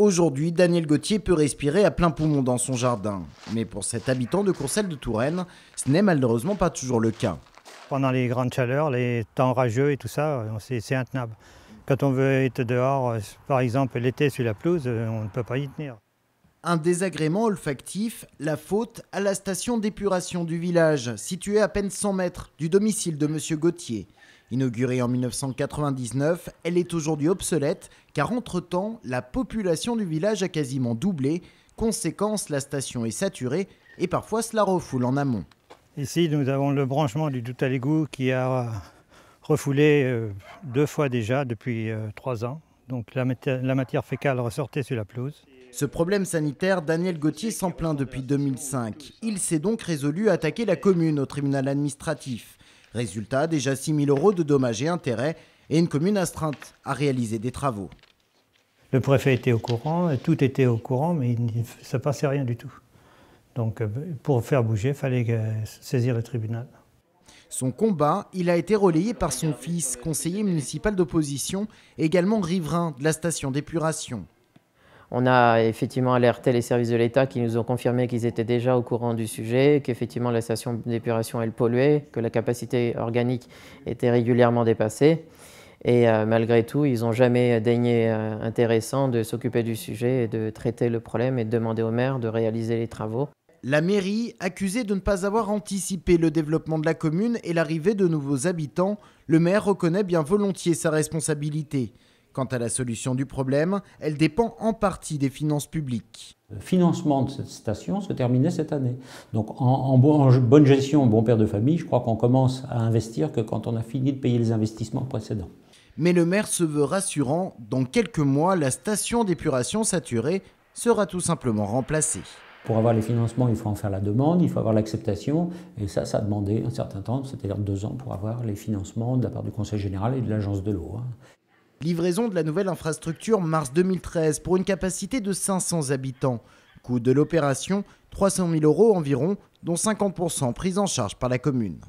Aujourd'hui, Daniel Gauthier peut respirer à plein poumon dans son jardin. Mais pour cet habitant de Courcelles-de-Touraine, ce n'est malheureusement pas toujours le cas. Pendant les grandes chaleurs, les temps rageux et tout ça, c'est intenable. Quand on veut être dehors, par exemple l'été sur la pelouse, on ne peut pas y tenir. Un désagrément olfactif, la faute à la station d'épuration du village, située à peine 100 mètres du domicile de M. Gauthier. Inaugurée en 1999, elle est aujourd'hui obsolète car entre-temps, la population du village a quasiment doublé. Conséquence, la station est saturée et parfois cela refoule en amont. Ici, nous avons le branchement du doute à l'égout qui a refoulé 2 fois déjà depuis 3 ans. Donc la matière fécale ressortait sur la pelouse. Ce problème sanitaire, Daniel Gauthier s'en plaint depuis 2005. Il s'est donc résolu à attaquer la commune au tribunal administratif. Résultat, déjà 6 000 € de dommages et intérêts et une commune astreinte à réaliser des travaux. Le préfet était au courant, tout était au courant, mais ça ne passait rien du tout. Donc pour faire bouger, il fallait saisir le tribunal. Son combat, il a été relayé par son fils, conseiller municipal d'opposition, également riverain de la station d'épuration. On a effectivement alerté les services de l'État qui nous ont confirmé qu'ils étaient déjà au courant du sujet, qu'effectivement la station d'épuration elle polluait, que la capacité organique était régulièrement dépassée. Et malgré tout, ils n'ont jamais daigné intéressant de s'occuper du sujet et de traiter le problème et de demander au maire de réaliser les travaux. La mairie, accusée de ne pas avoir anticipé le développement de la commune et l'arrivée de nouveaux habitants, le maire reconnaît bien volontiers sa responsabilité. Quant à la solution du problème, elle dépend en partie des finances publiques. Le financement de cette station se terminait cette année. Donc en bonne gestion, bon père de famille, je crois qu'on commence à investir que quand on a fini de payer les investissements précédents. Mais le maire se veut rassurant, dans quelques mois, la station d'épuration saturée sera tout simplement remplacée. Pour avoir les financements, il faut en faire la demande, il faut avoir l'acceptation, et ça a demandé un certain temps, c'est-à-dire 2 ans pour avoir les financements de la part du Conseil général et de l'Agence de l'eau. Livraison de la nouvelle infrastructure mars 2013 pour une capacité de 500 habitants. Coût de l'opération, 300 000 € environ, dont 50% pris en charge par la commune.